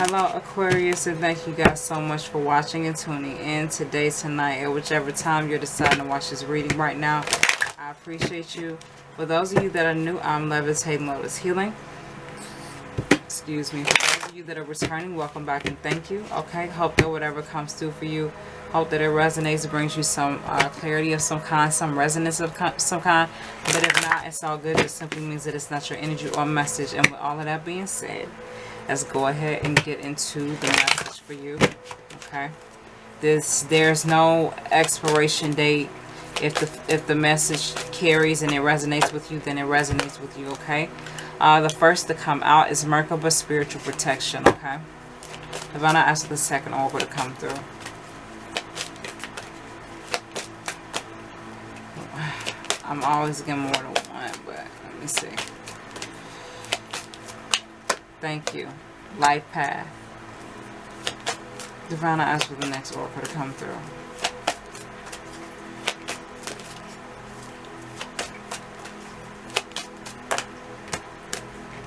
Hello Aquarius, and thank you guys so much for watching and tuning in today, tonight, or whichever time you're deciding to watch this reading right now. I appreciate you. For those of you that are new, I'm Levitating Lotus Healing. Excuse me. For those of you that are returning, welcome back and thank you. Okay, hope that whatever comes through for you, hope that it resonates, brings you some clarity of some kind, some resonance of some kind. But if not, it's all good. It simply means that it's not your energy or message. And with all of that being said, let's go ahead and get into the message for you. Okay, there's no expiration date. If the message carries and it resonates with you, then it resonates with you. Okay, the first to come out is Merkaba Spiritual Protection. Okay, Divine, I ask the second oracle to come through. I'm always getting more than one, but let me see. Thank you. Life path. Divine, I ask for the next oracle to come through.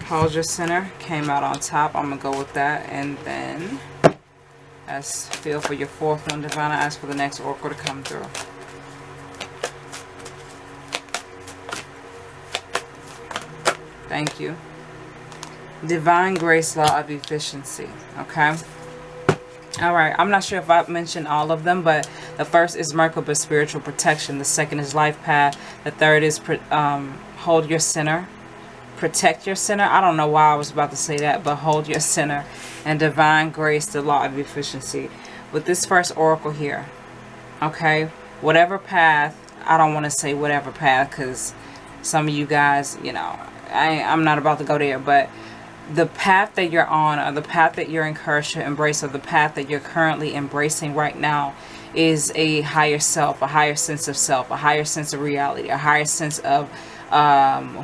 Hold your center. Came out on top. I'm going to go with that. And then let's feel for your fourth one. Divine, I ask for the next oracle to come through. Thank you. Divine Grace, Law of Efficiency. Okay. All right. I'm not sure if I mentioned all of them, but the first is Merkaba Spiritual Protection. The second is Life Path. The third is Hold Your Center. Protect Your Center. I don't know why I was about to say that, but Hold Your Center. And Divine Grace, the Law of Efficiency. With this first oracle here, okay, whatever path, I don't want to say whatever path because some of you guys, you know, I'm not about to go there, but the path that you're on, or the path that you're encouraged to embrace, or the path that you're currently embracing right now is a higher self, a higher sense of self, a higher sense of reality, a higher sense of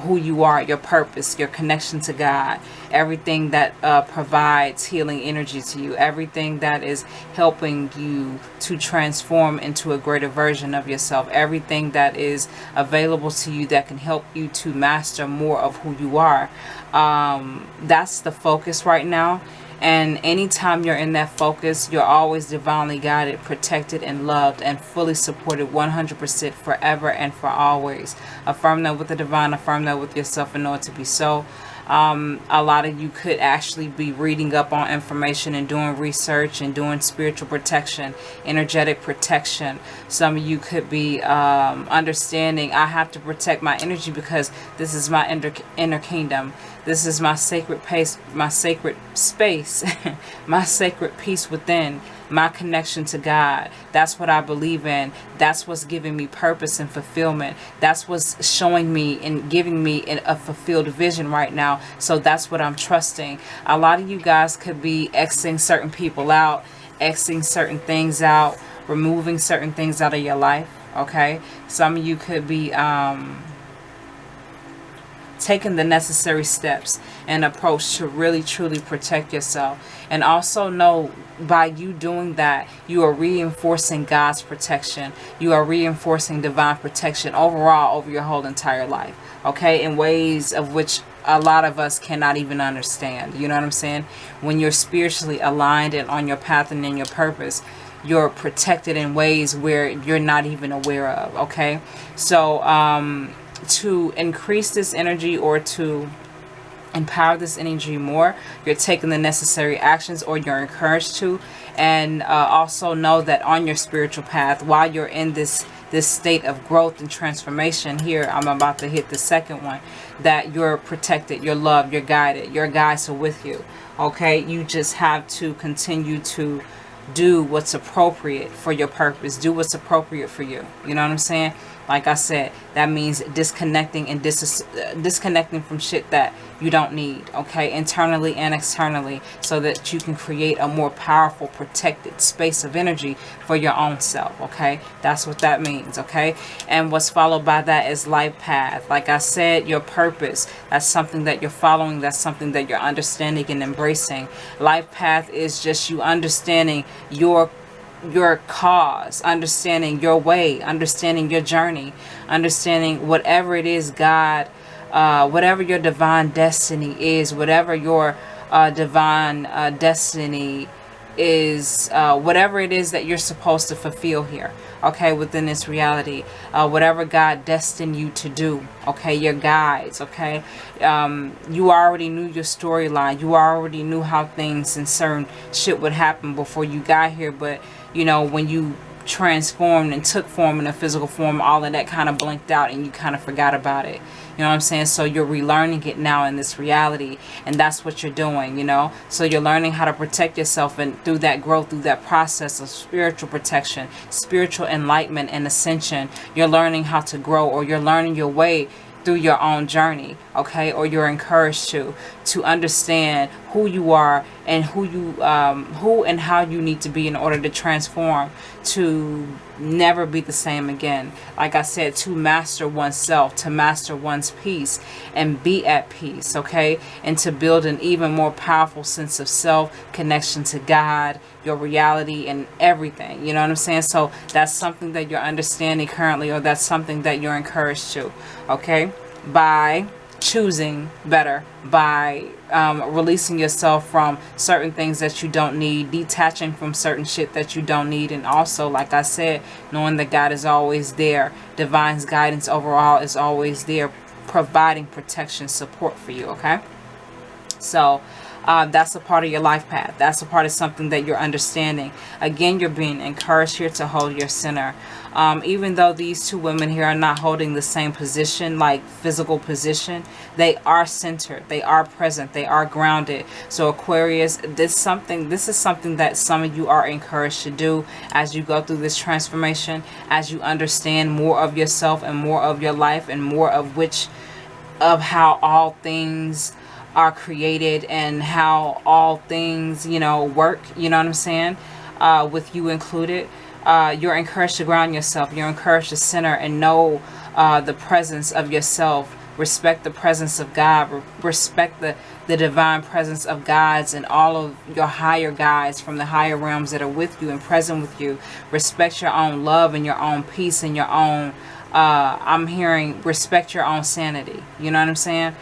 who you are, your purpose, your connection to God, everything that provides healing energy to you, everything that is helping you to transform into a greater version of yourself, everything that is available to you that can help you to master more of who you are. That's the focus right now. And anytime you're in that focus, you're always divinely guided, protected, and loved, and fully supported 100% forever and for always. Affirm that with the divine, affirm that with yourself, and know it to be so. A lot of you could actually be reading up on information and doing research and doing spiritual protection, energetic protection. Some of you could be understanding, I have to protect my energy because this is my inner kingdom. This is my sacred pace, my sacred space, my sacred peace within, my connection to God. That's what I believe in. That's what's giving me purpose and fulfillment. That's what's showing me and giving me a fulfilled vision right now. So that's what I'm trusting. A lot of you guys could be Xing certain people out, Xing certain things out, removing certain things out of your life. Okay. Some of you could be taking the necessary steps and approach to really truly protect yourself. And also know, by you doing that, you are reinforcing God's protection. You are reinforcing divine protection overall over your whole entire life. Okay, in ways of which a lot of us cannot even understand. You know what I'm saying? When you're spiritually aligned and on your path and in your purpose, you're protected in ways where you're not even aware of. Okay, so to increase this energy, or to empower this energy more, you're taking the necessary actions, or you're encouraged to. And also know that on your spiritual path, while you're in this state of growth and transformation here, I'm about to hit the second one, that you're protected, you're loved, you're guided, your guides are with you. Okay, you just have to continue to do what's appropriate for your purpose. Do what's appropriate for you. You know what I'm saying? Like I said, that means disconnecting and disconnecting from shit that you don't need, okay, internally and externally, so that you can create a more powerful, protected space of energy for your own self, okay? That's what that means, okay? And what's followed by that is life path. Like I said, your purpose, that's something that you're following, that's something that you're understanding and embracing. Life path is just you understanding your cause, understanding your way, understanding your journey, understanding whatever it is God, whatever your divine destiny is, whatever your divine destiny is whatever it is that you're supposed to fulfill here, okay, within this reality, whatever God destined you to do, okay, your guides, okay. You already knew your storyline, you already knew how things and certain shit would happen before you got here, but you know, when you transformed and took form in a physical form, all of that kind of blinked out and you kind of forgot about it. You know what I'm saying? So you're relearning it now in this reality, and that's what you're doing, you know. So you're learning how to protect yourself, and through that growth, through that process of spiritual protection, spiritual enlightenment and ascension, you're learning how to grow, or you're learning your way through your own journey, okay, or you're encouraged to understand who you are and who and how you need to be in order to transform, to never be the same again. Like I said, to master oneself, to master one's peace and be at peace, okay, and to build an even more powerful sense of self, connection to God, your reality, and everything. You know what I'm saying? So that's something that you're understanding currently, or that's something that you're encouraged to, okay, by choosing better, by releasing yourself from certain things that you don't need, detaching from certain shit that you don't need, and also, like I said, knowing that God is always there, divine's guidance overall is always there, providing protection, support for you, okay? So that's a part of your life path. That's a part of something that you're understanding. Again, you're being encouraged here to hold your center. Even though these two women here are not holding the same position, like physical position, they are centered, they are present, they are grounded. So Aquarius, this is something that some of you are encouraged to do as you go through this transformation, as you understand more of yourself and more of your life, and more of how all things are created and how all things, you know, work. You know what I'm saying? With you included. You're encouraged to ground yourself. You're encouraged to center and know the presence of yourself. Respect the presence of God. Respect the divine presence of guides and all of your higher guides from the higher realms that are with you and present with you. Respect your own love and your own peace and your own, I'm hearing, respect your own sanity. You know what I'm saying?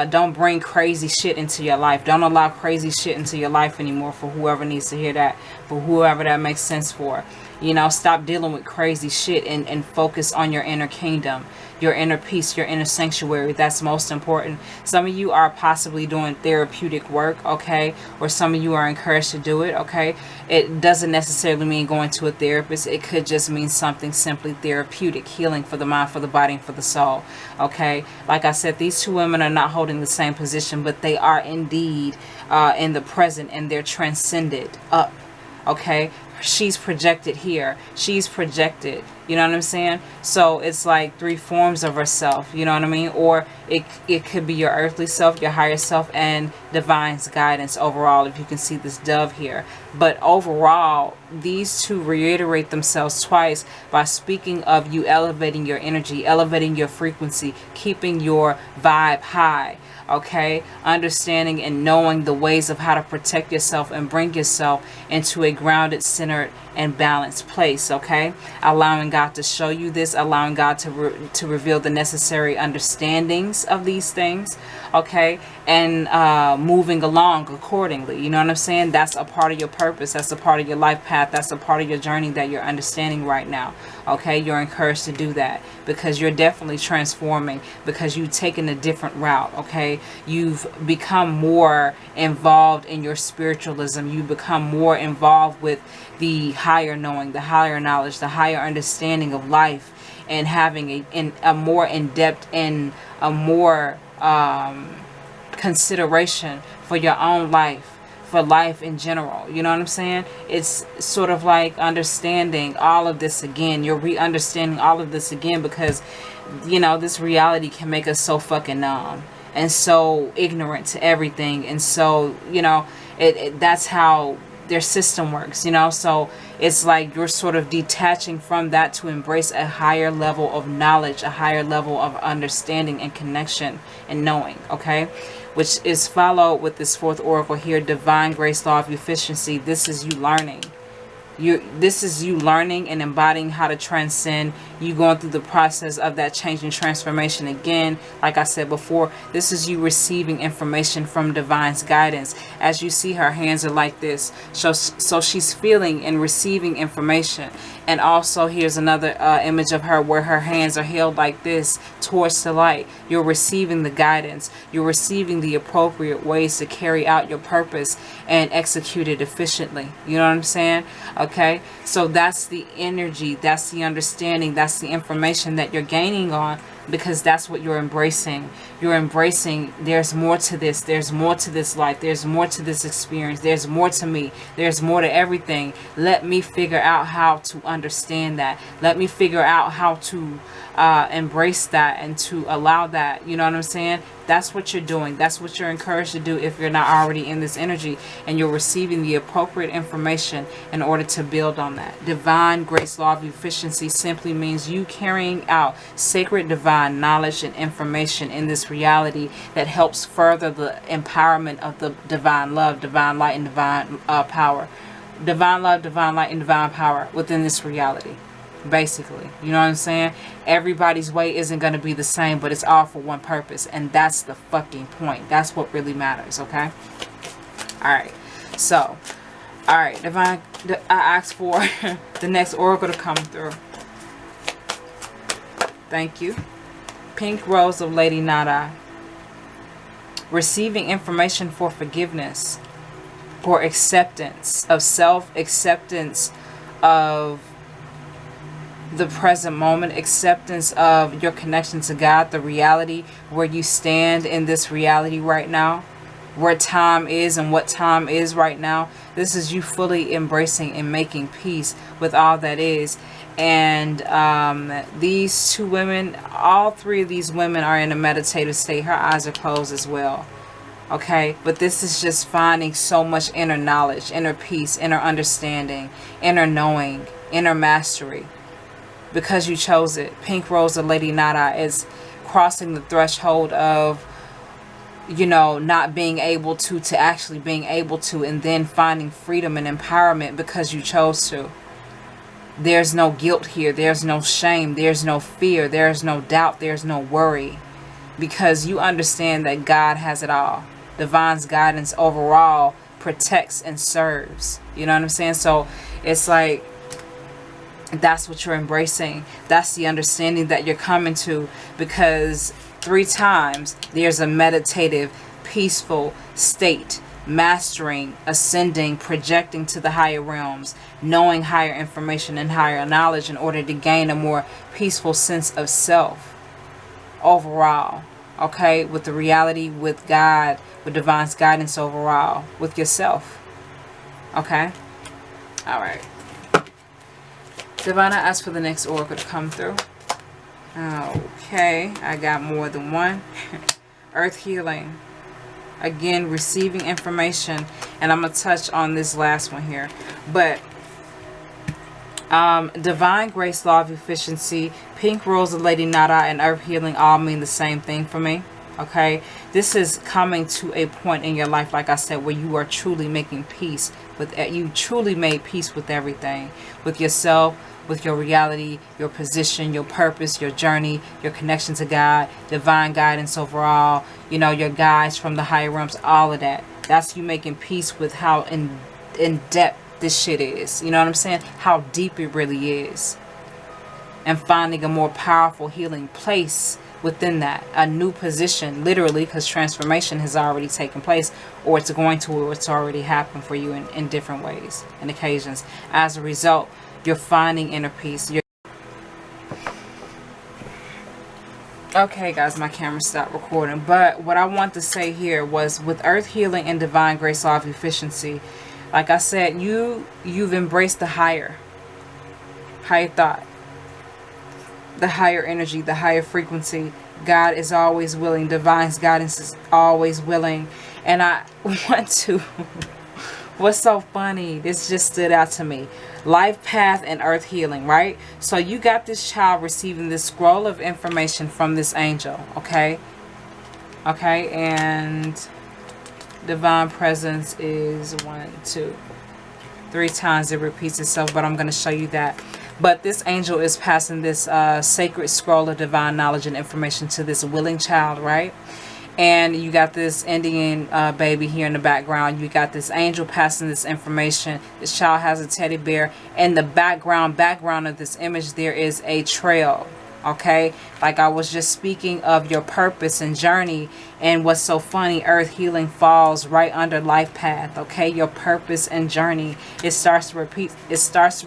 Don't bring crazy shit into your life. Don't allow crazy shit into your life anymore, for whoever needs to hear that, for whoever that makes sense for. You know, stop dealing with crazy shit and focus on your inner kingdom, your inner peace, your inner sanctuary. That's most important. Some of you are possibly doing therapeutic work, okay? Or some of you are encouraged to do it, okay? It doesn't necessarily mean going to a therapist. It could just mean something simply therapeutic, healing for the mind, for the body, and for the soul, okay? Like I said, these two women are not holding the same position, but they are indeed in the present, and they're transcended up, okay? She's projected here, she's projected, you know what I'm saying? So it's like three forms of herself, you know what I mean? Or it could be your earthly self, your higher self, and divine's guidance overall, if you can see this dove here. But overall, these two reiterate themselves twice by speaking of you elevating your energy, elevating your frequency, keeping your vibe high, okay? Understanding and knowing the ways of how to protect yourself and bring yourself into a grounded, centered, and balanced place, okay? Allowing God to show you this, allowing God to reveal the necessary understandings of these things, okay? And moving along accordingly, you know what I'm saying? That's a part of your purpose. That's a part of your life path. That's a part of your journey that you're understanding right now, okay? You're encouraged to do that because you're definitely transforming, because you've taken a different route, okay? You've become more involved in your spiritualism. You become more involved with the higher knowing, the higher knowledge, the higher understanding of life, and having a more in-depth and a more consideration for your own life, for life in general. You know what I'm saying? It's sort of like understanding all of this again. You're re-understanding all of this again because, you know, this reality can make us so fucking numb and so ignorant to everything. And so, you know, that's how their system works, you know. So it's like you're sort of detaching from that to embrace a higher level of knowledge, a higher level of understanding and connection and knowing, okay? Which is followed with this fourth oracle here, divine grace, law of efficiency. This is you learning. This is you learning and embodying how to transcend. You going through the process of that change and transformation again. Like I said before, this is you receiving information from divine's guidance. As you see, her hands are like this, so she's feeling and receiving information. And also here's another image of her where her hands are held like this towards the light. You're receiving the guidance. You're receiving the appropriate ways to carry out your purpose and execute it efficiently. You know what I'm saying? Okay, so that's the energy, that's the understanding, that's the information that you're gaining on, because that's what you're embracing. You're embracing, there's more to this, there's more to this life, there's more to this experience, there's more to me, there's more to everything. Let me figure out how to understand that. Let me figure out how to embrace that and to allow that. You know what I'm saying? That's what you're doing. That's what you're encouraged to do if you're not already in this energy, and you're receiving the appropriate information in order to build on that. Divine grace, law of efficiency simply means you carrying out sacred divine knowledge and information in this reality that helps further the empowerment of the divine love, divine light, and divine power. Divine love, divine light, and divine power within this reality. Basically, you know what I'm saying? Everybody's way isn't going to be the same, but it's all for one purpose, and that's the fucking point. That's what really matters. Okay, all right, so all right, divine, I asked for the next oracle to come through. Thank you. Pink Rose of Lady Nada. Receiving information for forgiveness, for acceptance of self, acceptance of the present moment, acceptance of your connection to God, the reality where you stand in this reality right now, where time is and what time is right now. This is you fully embracing and making peace with all that is. And these two women, all three of these women are in a meditative state. Her eyes are closed as well. Okay, but this is just finding so much inner knowledge, inner peace, inner understanding, inner knowing, inner mastery, because you chose it. Pink Rose of Lady Nada is crossing the threshold of, you know, not being able to actually being able to, and then finding freedom and empowerment because you chose to. There's no guilt here. There's no shame. There's no fear. There's no doubt. There's no worry, because you understand that God has it all. Divine's guidance overall protects and serves. You know what I'm saying? So it's like, that's what you're embracing. That's the understanding that you're coming to, because 3 times there's a meditative, peaceful state, mastering, ascending, projecting to the higher realms, knowing higher information and higher knowledge in order to gain a more peaceful sense of self overall. Okay, with the reality, with God, with divine's guidance overall, with yourself. Okay, all right. Divine, I asked for the next oracle to come through. Okay, I got more than one. Earth healing. Again, receiving information. And I'm going to touch on this last one here. But divine grace, law of efficiency, Pink Rose of Lady Nada, and earth healing all mean the same thing for me. Okay, this is coming to a point in your life, like I said, where you are truly making peace with, you truly made peace with everything, with yourself, with your reality, your position, your purpose, your journey, your connection to God, divine guidance overall, you know, your guides from the higher realms, all of that. That's you making peace with how in depth this shit is. You know what I'm saying? How deep it really is. And finding a more powerful healing place within that. A new position, literally, because transformation has already taken place, or it's going to, or it's already happened for you in different ways and occasions. As a result, you're finding inner peace. Okay, guys, my camera stopped recording. But what I want to say here was, with earth healing and divine grace, law of efficiency, like I said, you've embraced the higher thought, the higher energy, the higher frequency. God is always willing. Divine's guidance is always willing. And I want to... What's so funny? This just stood out to me. Life path and earth healing, right? So you got this child receiving this scroll of information from this angel, okay? Okay, and divine presence is 1, 2. 3 times it repeats itself, but I'm going to show you that. But this angel is passing this sacred scroll of divine knowledge and information to this willing child, right? And you got this Indian baby here in the background. You got this angel passing this information. This child has a teddy bear. In the background of this image, there is a trail. Okay, like I was just speaking of your purpose and journey. And what's so funny, earth healing falls right under life path. Okay, your purpose and journey. It starts to repeat. It starts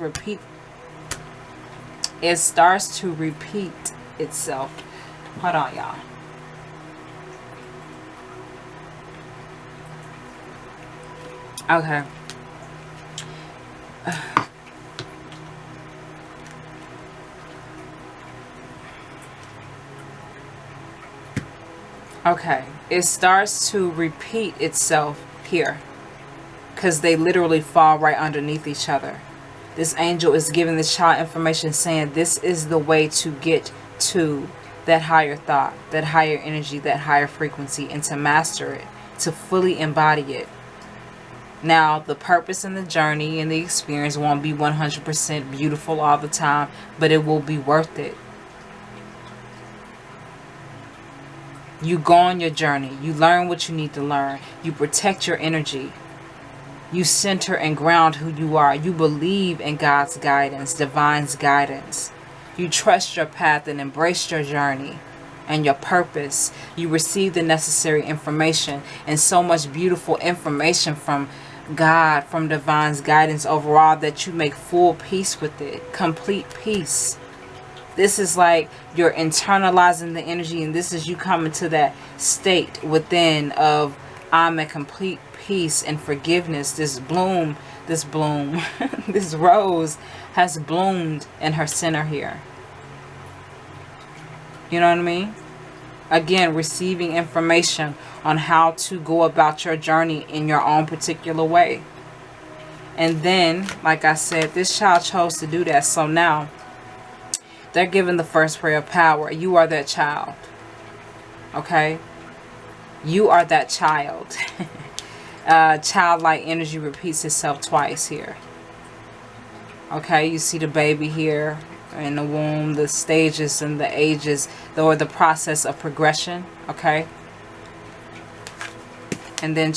to repeat itself. Hold on, y'all. Okay. Okay. It starts to repeat itself here, because they literally fall right underneath each other. This angel is giving this child information saying this is the way to get to that higher thought, that higher energy, that higher frequency, and to master it, to fully embody it. Now, the purpose and the journey and the experience won't be 100% beautiful all the time, but it will be worth it. You go on your journey. You learn what you need to learn. You protect your energy. You center and ground who you are. You believe in God's guidance, divine's guidance. You trust your path and embrace your journey and your purpose. You receive the necessary information and so much beautiful information from God, from divine's guidance overall, that you make full peace with it. Complete peace. This is like you're internalizing the energy, and this is you coming to that state within of I'm at complete peace and forgiveness. This rose has bloomed in her center here. You know what I mean? Again, receiving information on how to go about your journey in your own particular way. And then, like I said, this child chose to do that. So now, they're given the first prayer of power. You are that child. Okay? You are that child. Childlike energy repeats itself twice here. Okay? You see the baby here in the womb, the stages and the ages, or the process of progression. Okay? And then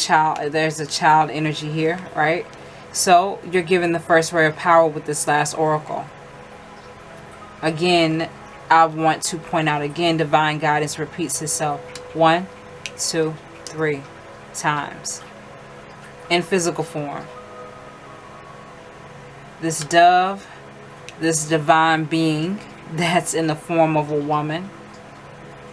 there's a child energy here, right? So you're given the first ray of power with this last oracle. Again, I want to point out again, divine guidance repeats itself 1, 2, 3 times in physical form. This dove, this divine being that's in the form of a woman,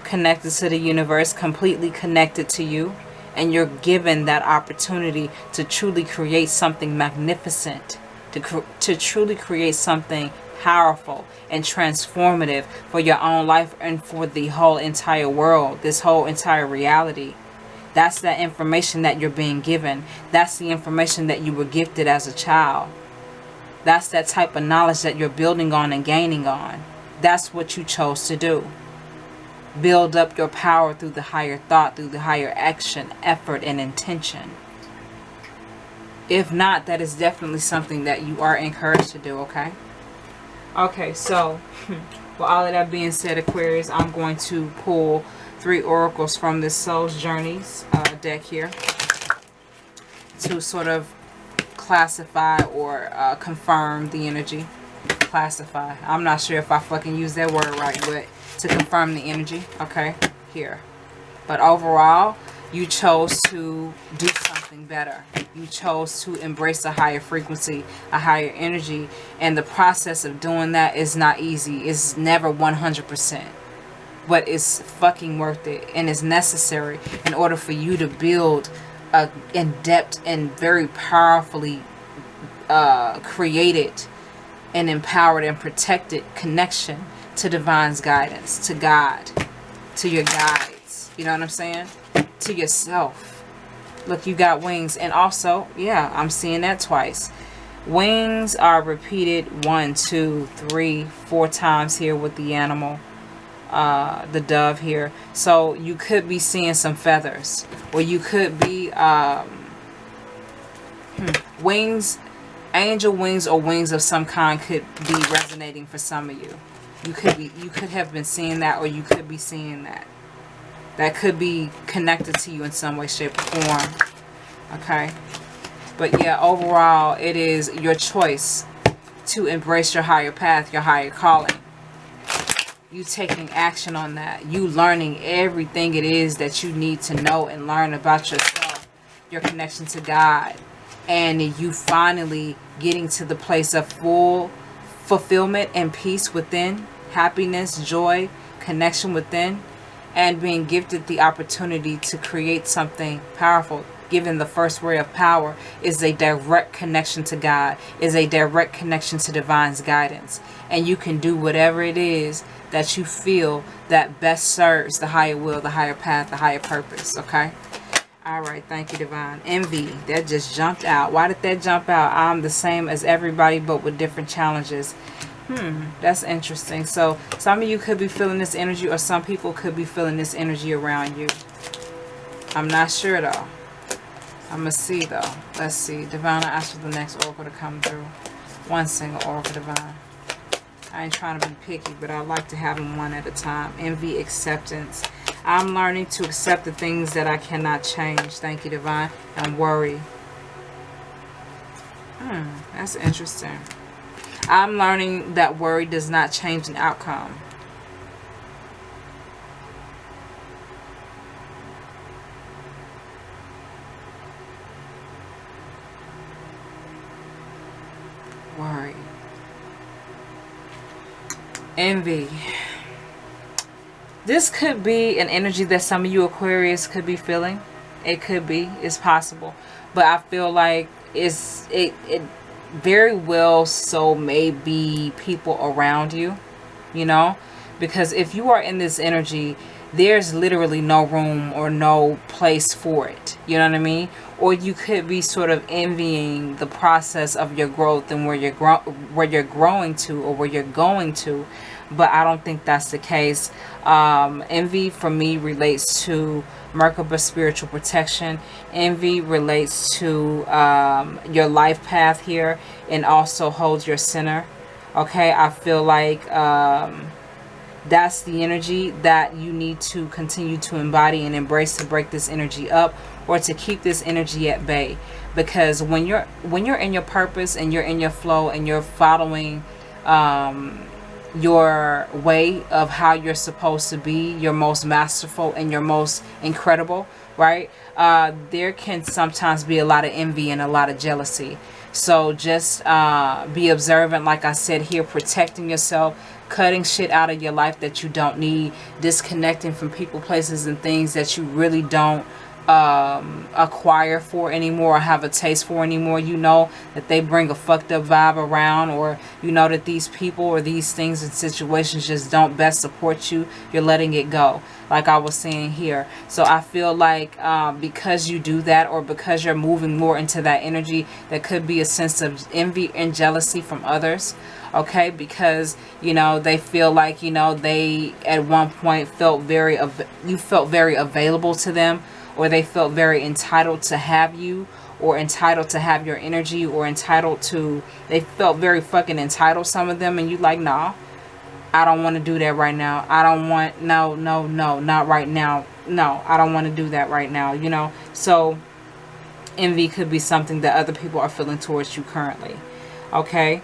connected to the universe, completely connected to you, and you're given that opportunity to truly create something magnificent, to truly create something powerful and transformative for your own life and for the whole entire world, this whole entire reality. That's that information that you're being given. That's the information that you were gifted as a child. That's that type of knowledge that you're building on and gaining on. That's what you chose to do. Build up your power through the higher thought, through the higher action, effort, and intention. If not, that is definitely something that you are encouraged to do, okay? Okay, so with all of that being said, Aquarius, I'm going to pull 3 oracles from this Soul's Journeys deck here to sort of classify or confirm the energy. Classify. I'm not sure if I fucking use that word right, but to confirm the energy, okay, here. But overall, you chose to do something better. You chose to embrace a higher frequency, a higher energy, and the process of doing that is not easy. It's never 100%, but it's fucking worth it, and it's necessary in order for you to build a in-depth and very powerfully created and empowered and protected connection to divine's guidance, to God, to your guides, you know what I'm saying, to yourself. Look, you got wings. And also, yeah, I'm seeing that twice. Wings are repeated 1, 2, 3, 4 times here with the animal, the dove here. So you could be seeing some feathers, or you could be wings Angel wings or wings of some kind could be resonating for some of you. You could have been seeing that, or you could be seeing that. That could be connected to you in some way, shape, or form. Okay. But yeah, overall, it is your choice to embrace your higher path, your higher calling. You taking action on that. You learning everything it is that you need to know and learn about yourself, your connection to God. And you finally getting to the place of full fulfillment and peace within, happiness, joy, connection within, and being gifted the opportunity to create something powerful. Given the first ray of power is a direct connection to God, is a direct connection to divine's guidance. And you can do whatever it is that you feel that best serves the higher will, the higher path, the higher purpose. Okay. All right, thank you, Divine. Envy, that just jumped out. Why did that jump out? I'm the same as everybody, but with different challenges. That's interesting. So some of you could be feeling this energy, or some people could be feeling this energy around you. I'm not sure, though. I'm going to see, though. Let's see. Divine, I ask for the next oracle to come through. One single oracle, Divine. I ain't trying to be picky, but I like to have them one at a time. Envy, acceptance. I'm learning to accept the things that I cannot change. Thank you, Divine. And worry. That's interesting. I'm learning that worry does not change an outcome. Worry. Envy. This could be an energy that some of you Aquarius could be feeling. It could be. It's possible. But I feel like it very well so may be people around you. You know? Because if you are in this energy, there's literally no room or no place for it. You know what I mean? Or you could be sort of envying the process of your growth and where you're growing to, or where you're going to. But I don't think that's the case. Envy for me relates to Merkaba spiritual protection. Envy relates to your life path here, and also holds your center. Okay, I feel like that's the energy that you need to continue to embody and embrace, to break this energy up, or to keep this energy at bay. Because when you're in your purpose and you're in your flow and you're following your way of how you're supposed to be, your most masterful and your most incredible, right? There can sometimes be a lot of envy and a lot of jealousy. So just be observant, like I said here, protecting yourself, cutting shit out of your life that you don't need, disconnecting from people, places, and things that you really don't acquire for anymore, or have a taste for anymore. You know that they bring a fucked up vibe around, or you know that these people or these things and situations just don't best support you. You're letting it go, like I was saying here. So I feel like because you do that, or because you're moving more into that energy, there could be a sense of envy and jealousy from others. Okay, because you know they feel like, you know, they at one point felt you felt very available to them, or they felt very entitled to have you, or entitled to have your energy, or they felt very fucking entitled, some of them, and you like, nah, I don't want to do that right now. I don't want, no, not right now. No, I don't want to do that right now, you know. So envy could be something that other people are feeling towards you currently. Okay.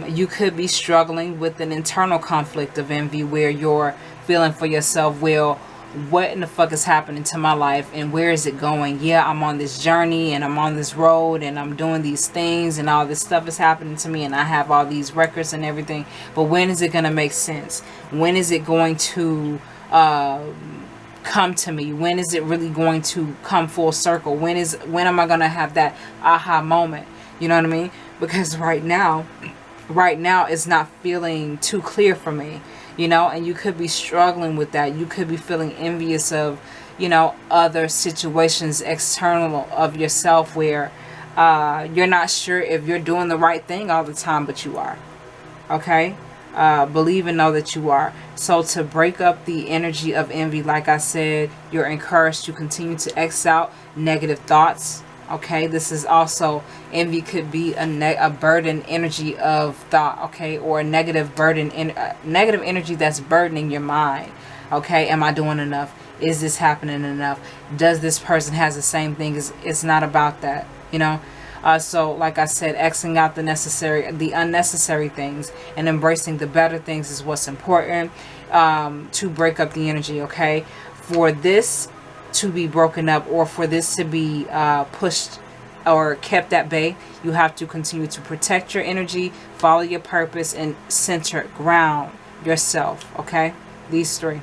You could be struggling with an internal conflict of envy, where you're feeling for yourself, well, what in the fuck is happening to my life, and where is it going? Yeah, I'm on this journey, and I'm on this road, and I'm doing these things, and all this stuff is happening to me, and I have all these records and everything, but when is it going to make sense? When is it going to come to me? When is it really going to come full circle? When am I going to have that aha moment? You know what I mean? Because right now it's not feeling too clear for me, you know, and you could be struggling with that. You could be feeling envious of, you know, other situations external of yourself, where you're not sure if you're doing the right thing all the time, but you are. Okay? Believe and know that you are. So to break up the energy of envy, like I said, you're encouraged to continue to X out negative thoughts. Okay, this is also, envy could be a burden energy of thought, okay, or a negative negative energy that's burdening your mind. Okay, am I doing enough? Is this happening enough? Does this person has the same thing? It's not about that, you know. So like I said, Xing out the unnecessary things and embracing the better things is what's important, to break up the energy. Okay, for this to be broken up, or for this to be pushed or kept at bay, you have to continue to protect your energy, follow your purpose, and center, ground yourself. Okay, these three.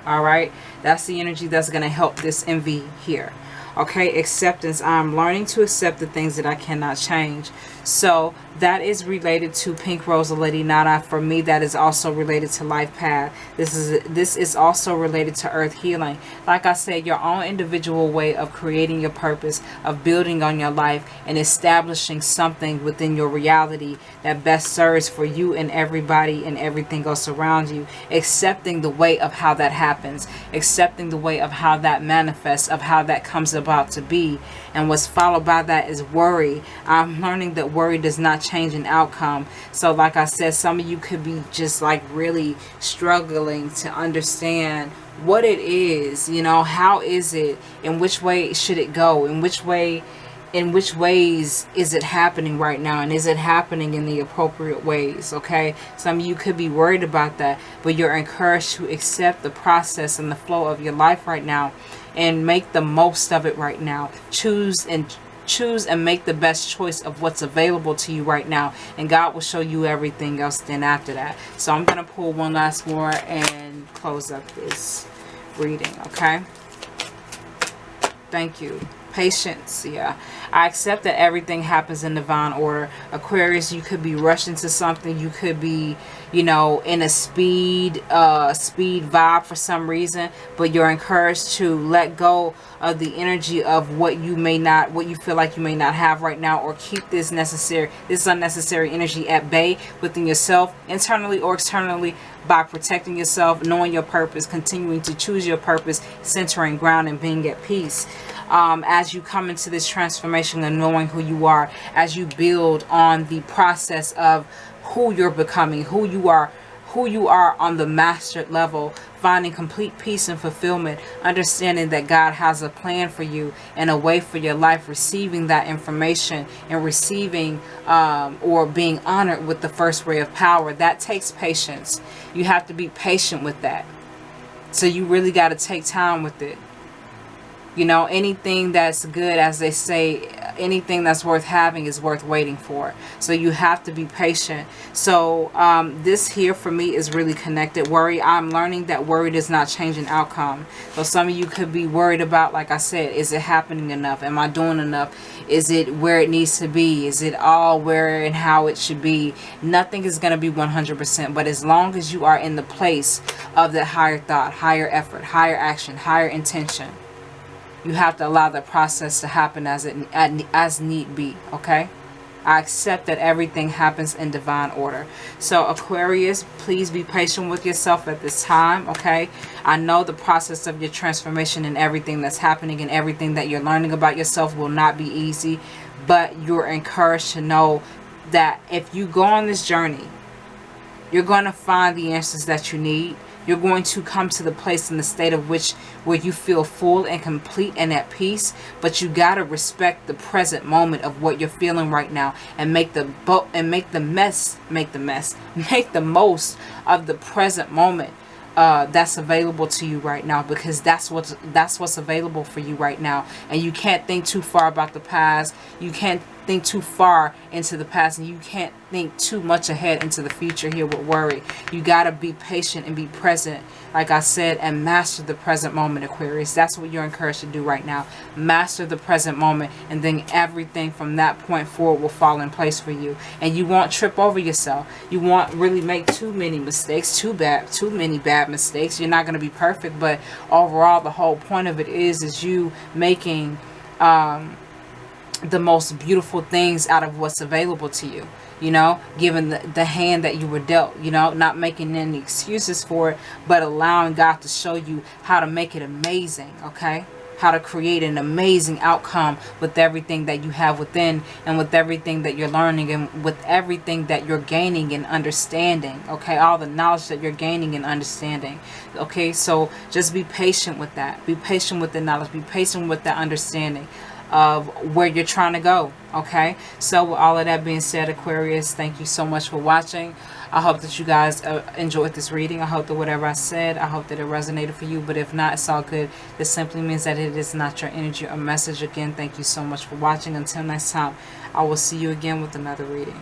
All right, that's the energy that's going to help this envy here. Okay, acceptance. I'm learning to accept the things that I cannot change. So that is related to Pink Rose Lady Nada. For me, that is also related to life path. This is also related to earth healing. Like I said, your own individual way of creating your purpose, of building on your life, and establishing something within your reality that best serves for you and everybody and everything else around you. Accepting the way of how that happens, accepting the way of how that manifests, of how that comes about to be. And what's followed by that is worry. I'm learning that worry does not change an outcome. So like I said, some of you could be just like really struggling to understand what it is, you know, how is it, in which way should it go, in which ways is it happening right now, and is it happening in the appropriate ways. Okay, some of you could be worried about that, but you're encouraged to accept the process and the flow of your life right now and make the most of it right now. Choose and make the best choice of what's available to you right now, and God will show you everything else then after that. So I'm going to pull one last more and close up this reading. Okay, thank you. Patience. Yeah, I accept that everything happens in divine order. Aquarius, you could be rushing to something. You could be, you know, in a speed vibe for some reason, but you're encouraged to let go of the energy of what you feel like you may not have right now, or keep this unnecessary energy at bay within yourself, internally or externally, by protecting yourself, knowing your purpose, continuing to choose your purpose, centering, ground, and being at peace. As you come into this transformation and knowing who you are, as you build on the process of who you're becoming, who you are on the mastered level, finding complete peace and fulfillment, understanding that God has a plan for you and a way for your life, receiving that information and receiving or being honored with the first ray of power. That takes patience. You have to be patient with that. So you really got to take time with it. You know, anything that's good, as they say, anything that's worth having is worth waiting for. So you have to be patient. So this here for me is really connected. Worry. I'm learning that worry does not change an outcome. So some of you could be worried about, like I said, is it happening enough? Am I doing enough? Is it where it needs to be? Is it all where and how it should be? Nothing is going to be 100%. But as long as you are in the place of the higher thought, higher effort, higher action, higher intention, you have to allow the process to happen as need be. Okay, I accept that everything happens in divine order. So Aquarius, please be patient with yourself at this time. Okay, I know the process of your transformation and everything that's happening and everything that you're learning about yourself will not be easy, but you're encouraged to know that if you go on this journey, you're going to find the answers that you need. You're going to come to the place in the state of where you feel full and complete and at peace. But you got to respect the present moment of what you're feeling right now, and make the most of the present moment that's available to you right now, because that's what's available for you right now. And you can't think too far about the past. You can't think too far into the past, and you can't think too much ahead into the future here with worry. You got to be patient and be present, like I said, and master the present moment, Aquarius. That's what you're encouraged to do right now. Master the present moment, and then everything from that point forward will fall in place for you. And you won't trip over yourself. You won't really make too many mistakes, too many bad mistakes. You're not going to be perfect, but overall the whole point of it is you making the most beautiful things out of what's available to you, you know, given the hand that you were dealt, you know, not making any excuses for it, but allowing God to show you how to make it amazing. Okay, how to create an amazing outcome with everything that you have within, and with everything that you're learning, and with everything that you're gaining and understanding. Okay, all the knowledge that you're gaining and understanding. Okay, so just be patient with that. Be patient with the knowledge. Be patient with the understanding of where you're trying to go. Okay, so with all of that being said, Aquarius, thank you so much for watching. I hope that you guys enjoyed this reading. I hope that whatever I said, I hope that it resonated for you. But if not, it's all good. This simply means that it is not your energy or message. Again, thank you so much for watching. Until next time, I will see you again with another reading.